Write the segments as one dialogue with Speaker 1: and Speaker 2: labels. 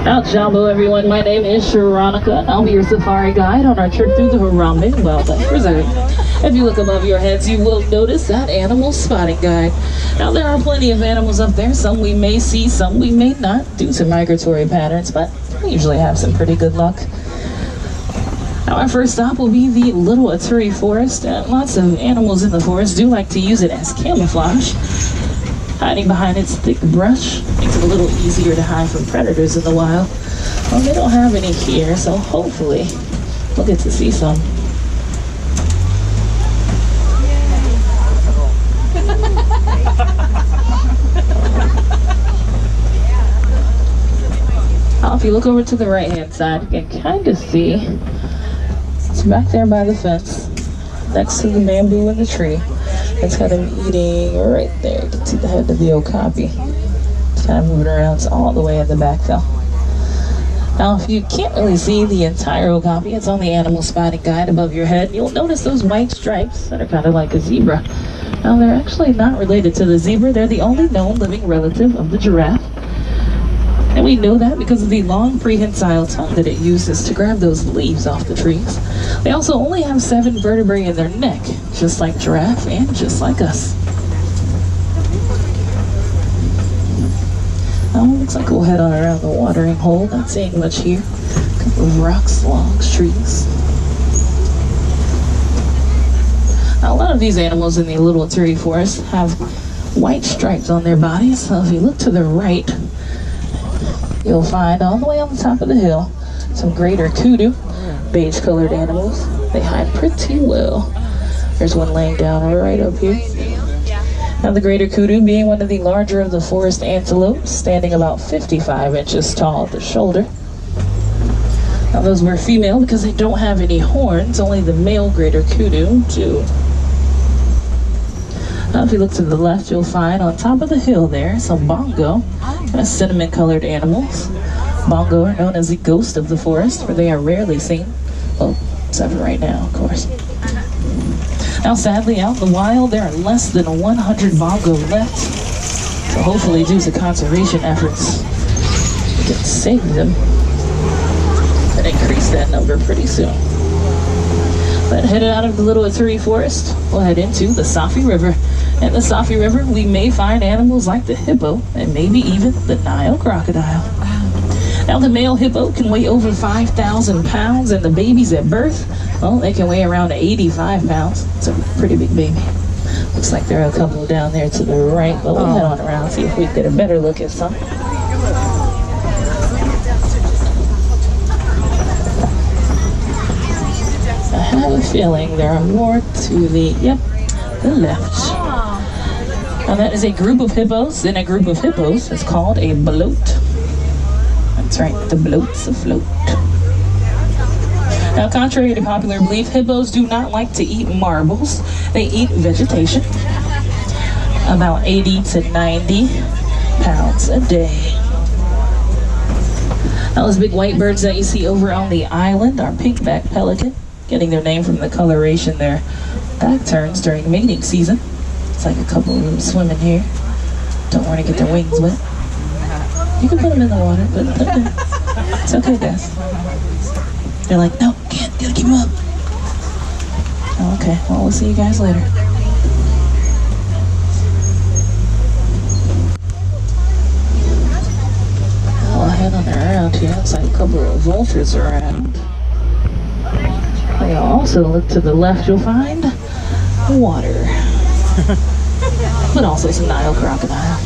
Speaker 1: Out Jumbo, everyone. My name is Sharonica. I'll be your safari guide on our trip through the Harambe Wildlife Reserve. If you look above your heads, you will notice that animal spotting guide. Now, there are plenty of animals up there. Some we may see, some we may not, due to migratory patterns, but we usually have some pretty good luck. Now, our first stop will be the Little Aturi Forest. Lots of animals in the forest do like to use it as camouflage. Hiding behind its thick brush makes it a little easier to hide from predators in the wild. Well, they don't have any here, so hopefully we'll get to see some. Now, if you look over to the right-hand side, you can kind of see it's back there by the fence, next to the bamboo in the tree. It's kind of eating right there. You can see the head of the okapi. It's kind of moving around. It's all the way in the back though. Now, if you can't really see the entire okapi, it's on the animal spotting guide above your head. You'll notice those white stripes that are kind of like a zebra. Now, they're actually not related to the zebra. They're the only known living relative of the giraffe. And we know that because of the long prehensile tongue that it uses to grab those leaves off the trees. They also only have 7 vertebrae in their neck, just like giraffe and just like us. Now, it looks like we'll head on around the watering hole. Not seeing much here. A couple of rocks, logs, trees. Now, a lot of these animals in the Little Aturi Forest have white stripes on their bodies. So if you look to the right, you'll find all the way on the top of the hill some greater kudu, beige-colored animals. They hide pretty well. There's one laying down right up here. Now, the greater kudu being one of the larger of the forest antelopes, standing about 55 inches tall at the shoulder. Now, those were female because they don't have any horns, only the male greater kudu do. Now, if you look to the left, you'll find on top of the hill there some bongo, cinnamon-colored animals. Bongo are known as the ghost of the forest, for they are rarely seen. Well, except for right now, of course. Now, sadly, out in the wild, there are less than 100 bongo left. So hopefully, due to conservation efforts, we can save them and increase that number pretty soon. But headed out of the Little Aturi Forest, we'll head into the Safi River. In the Safi River, we may find animals like the hippo and maybe even the Nile crocodile. Now, the male hippo can weigh over 5,000 pounds, and the babies at birth, well, they can weigh around 85 pounds. It's a pretty big baby. Looks like there are a couple down there to the right, but we'll head on around and see if we can get a better look at some. I have a feeling there are more to the left. Now, that is a group of hippos. In a group of hippos, it's called a bloat. That's right, the bloat's afloat. Now, contrary to popular belief, hippos do not like to eat marbles. They eat vegetation, about 80 to 90 pounds a day. Now, those big white birds that you see over on the island are pink-backed pelican, getting their name from the coloration their back turns during mating season. It's like a couple of them swimming here. Don't want to get their wings wet. You can put them in the water, but it's okay, guys. They're like, no, can't, gotta keep them up. Oh, okay, well, we'll see you guys later. I'll head on around here. Looks like a couple of vultures around. You'll also look to the left, you'll find water. But also some Nile crocodile.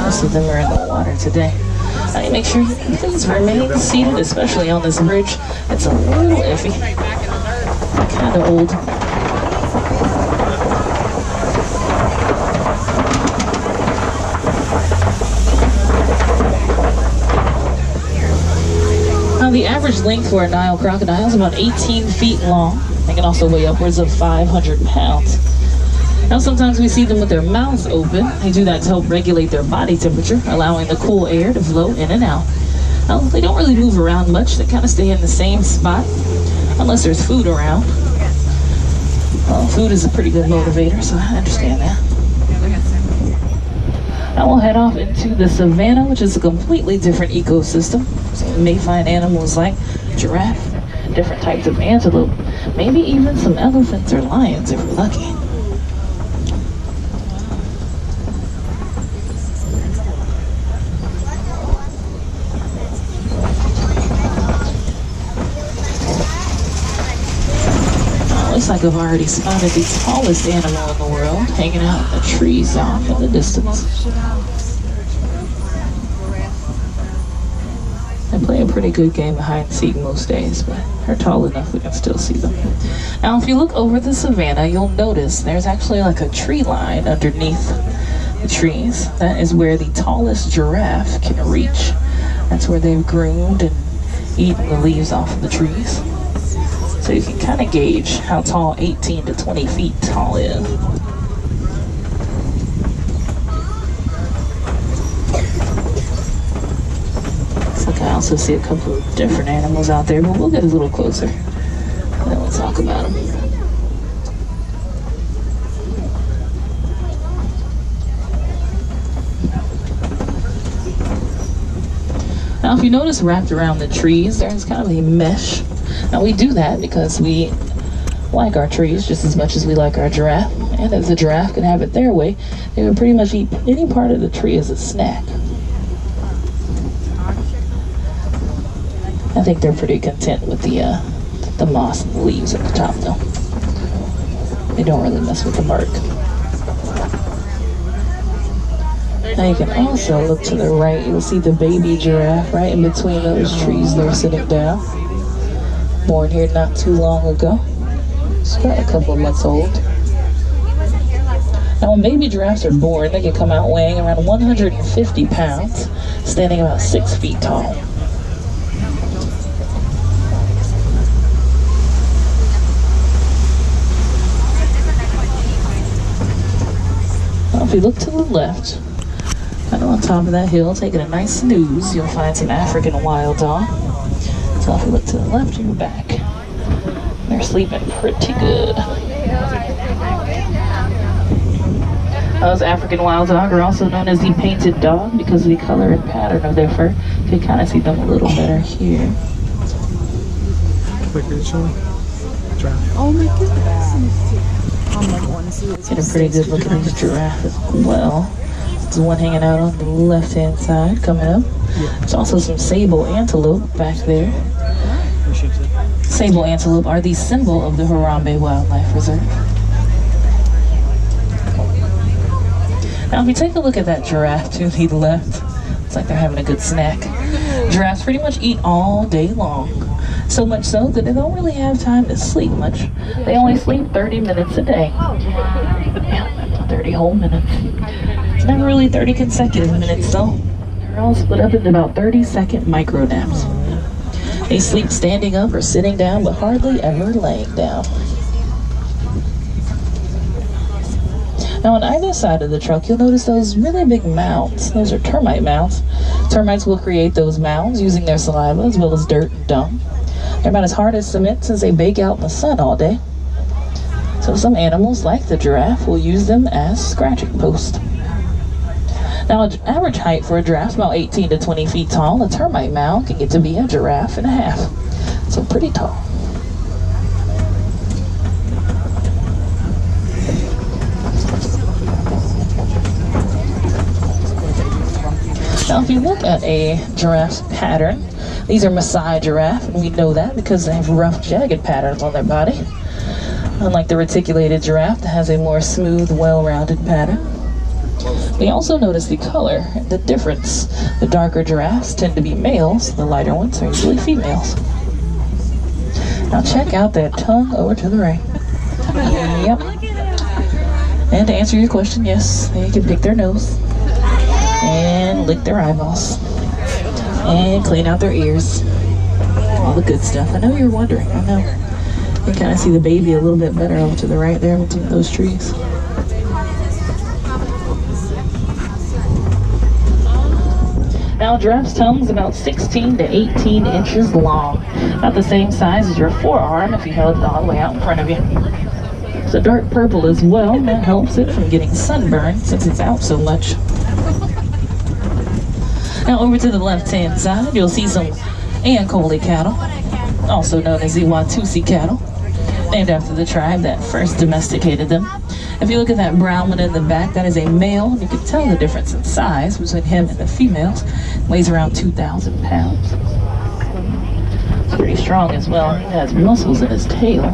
Speaker 1: Most of them are in the water today. Now, make sure you please remain seated, especially on this bridge. It's a little iffy. Kind of old. Now, the average length for a Nile crocodile is about 18 feet long. They can also weigh upwards of 500 pounds. Now, sometimes we see them with their mouths open. They do that to help regulate their body temperature, allowing the cool air to flow in and out. Now, they don't really move around much. They kind of stay in the same spot, unless there's food around. Well, food is a pretty good motivator, so I understand that. Now we'll head off into the savannah, which is a completely different ecosystem. So we may find animals like giraffe, different types of antelope, maybe even some elephants or lions if we're lucky. Looks like I've already spotted the tallest animal in the world, hanging out in the trees off in the distance. They play a pretty good game of hide and seek most days, but they're tall enough we can still see them. Now, if you look over the savannah, you'll notice there's actually like a tree line underneath the trees. That is where the tallest giraffe can reach. That's where they've groomed and eaten the leaves off of the trees. So you can kind of gauge how tall 18 to 20 feet tall is. Looks like I also see a couple of different animals out there, but we'll get a little closer and then we'll talk about them. Now if you notice wrapped around the trees, there's kind of a mesh. Now we do that because we like our trees just as much as we like our giraffe. And if the giraffe can have it their way, they would pretty much eat any part of the tree as a snack. I think they're pretty content with the moss and the leaves at the top though. They don't really mess with the bark. Now you can also look to the right, you'll see the baby giraffe right in between those trees there sitting down. Born here not too long ago. It's about a couple of months old. Now when baby giraffes are born, they can come out weighing around 150 pounds, standing about 6 feet tall. Now if you look to the left, kind of on top of that hill, taking a nice snooze, you'll find some African wild dog. So if you look to the left and back, they're sleeping pretty good. Those African wild dog are also known as the painted dog because of the color and pattern of their fur. You can kind of see them a little better here. Oh my goodness. Get a pretty good look at this giraffe as well. There's one hanging out on the left-hand side coming up. There's also some sable antelope back there. Sable antelope are the symbol of the Harambe Wildlife Reserve. Now if you take a look at that giraffe to the left, it's like they're having a good snack. Giraffes pretty much eat all day long. So much so that they don't really have time to sleep much. They only sleep 30 minutes a day. Yeah, 30 whole minutes. It's never really 30 consecutive minutes though. They're all split up into about 30-second micro naps. They sleep standing up or sitting down, but hardly ever laying down. Now on either side of the truck, you'll notice those really big mounds. Those are termite mounds. Termites will create those mounds using their saliva as well as dirt and dung. They're about as hard as cement since they bake out in the sun all day. So some animals, like the giraffe, will use them as scratching posts. Now, an average height for a giraffe is about 18 to 20 feet tall. A termite mound can get to be a giraffe and a half. So pretty tall. Now, if you look at a giraffe's pattern, these are Maasai giraffe, and we know that because they have rough, jagged patterns on their body. Unlike the reticulated giraffe that has a more smooth, well-rounded pattern. We also notice the color, the difference. The darker giraffes tend to be males, the lighter ones are usually females. Now check out that tongue over to the right. Yep. And to answer your question, yes, they can pick their nose and lick their eyeballs and clean out their ears. All the good stuff. I know you're wondering, I know. You can kind of see the baby a little bit better over to the right there between those trees. Now, a giraffe's tongue is about 16 to 18 inches long, about the same size as your forearm if you held it all the way out in front of you. It's a dark purple as well, and that helps it from getting sunburned since it's out so much. Now over to the left-hand side, you'll see some Ankole cattle, also known as the Watusi cattle, named after the tribe that first domesticated them. If you look at that brown one in the back, that is a male, and you can tell the difference in size between him and the females. Weighs around 2,000 pounds. It's pretty strong as well. He has muscles in his tail.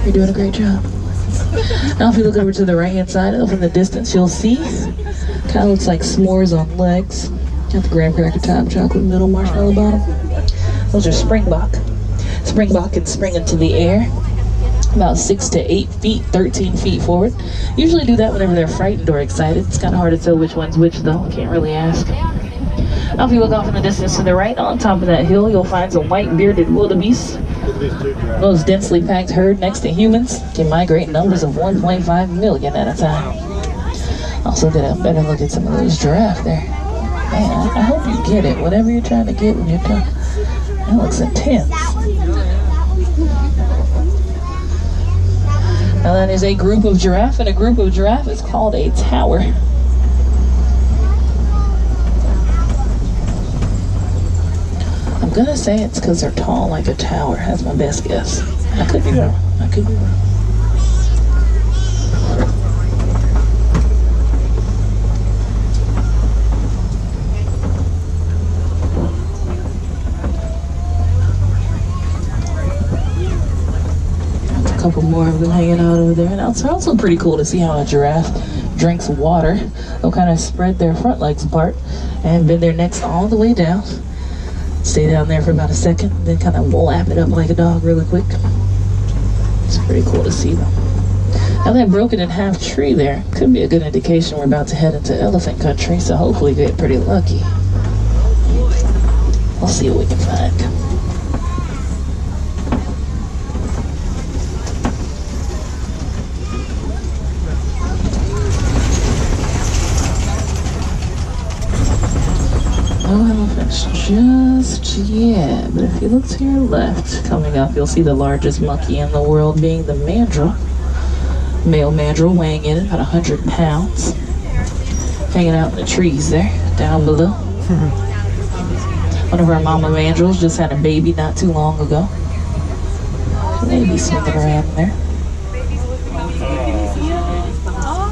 Speaker 1: You're doing a great job. Now if you look over to the right-hand side, off in the distance, you'll see, kind of looks like s'mores on legs. Got the graham cracker top, chocolate middle, marshmallow bottom. Those are springbok. Springbok can spring into the air about 6 to 8 feet, 13 feet forward. Usually do that whenever they're frightened or excited. It's kind of hard to tell which one's which though. Can't really ask. Now if you look off in the distance to the right, on top of that hill, you'll find some white bearded wildebeest. Those densely packed herd next to humans can migrate in numbers of 1.5 million at a time. Also get a better look at some of those giraffe there. Man, I hope you get it, whatever you're trying to get when you're done. That looks intense. Now that is a group of giraffe, and a group of giraffe is called a tower. I'm gonna say it's because they're tall like a tower. That's my best guess. I could be wrong. I could be wrong. Couple more of them hanging out over there. Now it's also pretty cool to see how a giraffe drinks water. They'll kind of spread their front legs apart and bend their necks all the way down. Stay down there for about a second, then kind of lap it up like a dog really quick. It's pretty cool to see them. Now that broken in half tree there could be a good indication we're about to head into elephant country, so hopefully we get pretty lucky. We'll see what we can find. No elephants just yet, but if you look to your left, coming up, you'll see the largest monkey in the world being the mandrill. Male mandrill weighing in at about 100 pounds. Hanging out in the trees there, down below. One of our mama mandrills just had a baby not too long ago. Maybe swinging around there.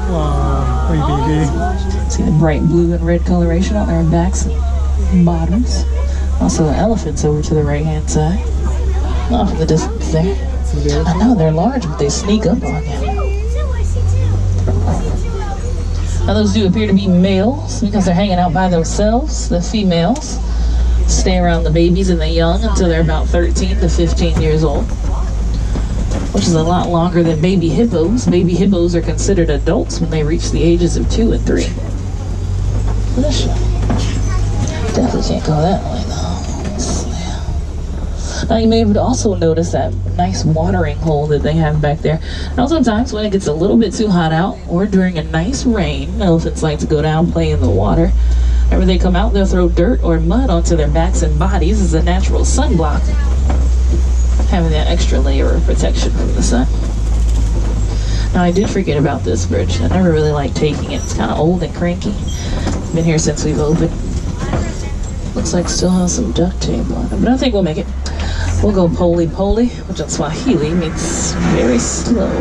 Speaker 2: Wow, baby.
Speaker 1: See the bright blue and red coloration on their backs and bottoms. Also elephants over to the right hand side. Off in the distance there. I know they're large, but they sneak up on you. Now those do appear to be males because they're hanging out by themselves. The females stay around the babies and the young until they're about 13 to 15 years old, which is a lot longer than baby hippos. Baby hippos are considered adults when they reach the ages of 2 and 3. Definitely can't go that way though. Now you may have also noticed that nice watering hole that they have back there. Now sometimes when it gets a little bit too hot out or during a nice rain, elephants like to go down, play in the water. Whenever they come out, they'll throw dirt or mud onto their backs and bodies as a natural sunblock, having that extra layer of protection from the sun. Now I did forget about this bridge. I never really liked taking it. It's kind of old and cranky. Been here since we've opened. Looks like still has some duct tape on it, but I think we'll make it. We'll go poli-poli, which in Swahili means very slow.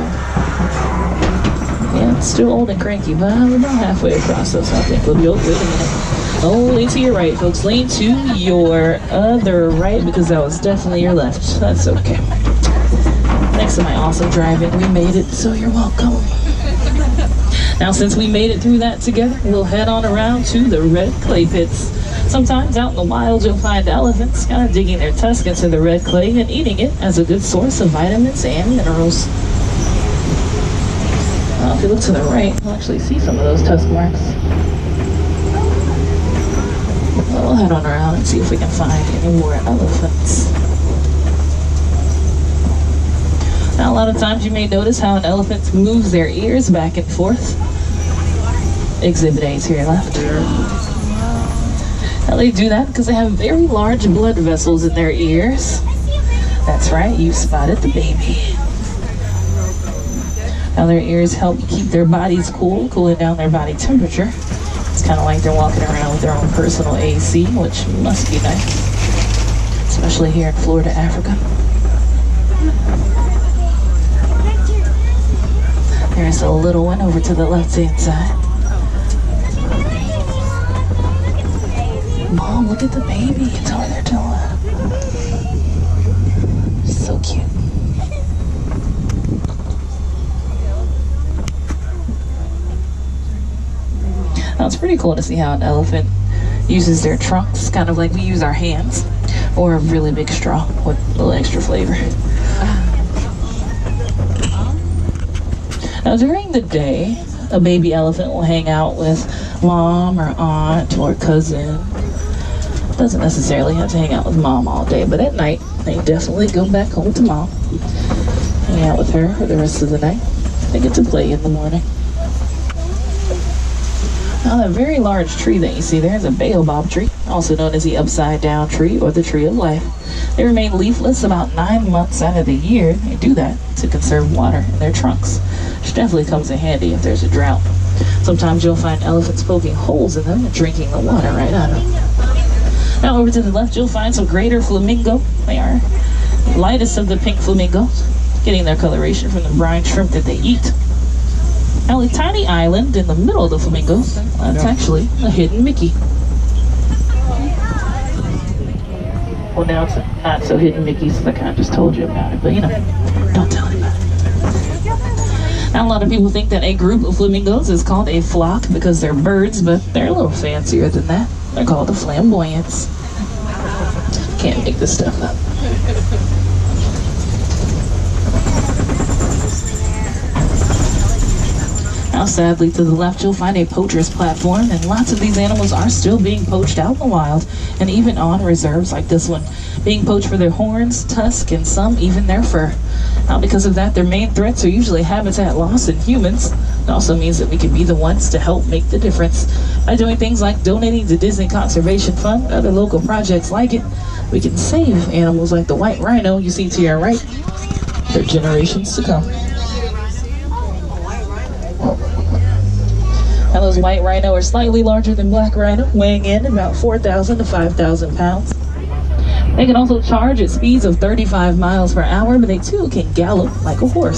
Speaker 1: Yeah, it's still old and cranky, but we're about halfway across, so I think we'll be over. Wait a minute. Oh, lean to your right, folks. Lean to your other right, because that was definitely your left. That's okay. Thanks to my awesome driving, we made it, so you're welcome. Now, since we made it through that together, we'll head on around to the red clay pits. Sometimes out in the wild, you'll find elephants kind of digging their tusk into the red clay and eating it as a good source of vitamins and minerals. Now, if you look to the right, you'll actually see some of those tusk marks. Well, we'll head on around and see if we can find any more elephants. Now, a lot of times you may notice how an elephant moves their ears back and forth. Exhibit A to your left. Now they do that because they have very large blood vessels in their ears. That's right, you spotted the baby. Now their ears help keep their bodies cool, cooling down their body temperature. It's kind of like they're walking around with their own personal AC, which must be nice, especially here in Florida, Africa. There's a little one over to the left-hand side. Mom, look at the baby. It's over there doing. So cute. Now it's pretty cool to see how an elephant uses their trunks, kind of like we use our hands, or a really big straw with a little extra flavor. Now during the day, a baby elephant will hang out with mom or aunt or cousin. Doesn't necessarily have to hang out with mom all day, but at night, they definitely go back home to mom. Hang out with her for the rest of the night. They get to play in the morning. Now that very large tree that you see there is a baobab tree, also known as the upside down tree or the tree of life. They remain leafless about 9 months out of the year. They do that to conserve water in their trunks, which definitely comes in handy if there's a drought. Sometimes you'll find elephants poking holes in them and drinking the water right out of them. Now over to the left, you'll find some greater flamingo. They are the lightest of the pink flamingos, getting their coloration from the brine shrimp that they eat. Now a tiny island in the middle of the flamingos, that's actually a hidden Mickey. Well, now it's not so hidden Mickey, so I kind of just told you about it, but you know, don't tell anybody. Now a lot of people think that a group of flamingos is called a flock because they're birds, but they're a little fancier than that. They're called the flamboyants. Can't make this stuff up. Now sadly to the left you'll find a poacher's platform, and lots of these animals are still being poached out in the wild and even on reserves like this one, being poached for their horns, tusks, and some even their fur. Now because of that, their main threats are usually habitat loss and humans. It also means that we can be the ones to help make the difference. By doing things like donating to Disney Conservation Fund and other local projects like it, we can save animals like the white rhino you see to your right for generations to come. Now those white rhino are slightly larger than black rhino, weighing in about 4,000 to 5,000 pounds. They can also charge at speeds of 35 miles per hour, but they too can gallop like a horse.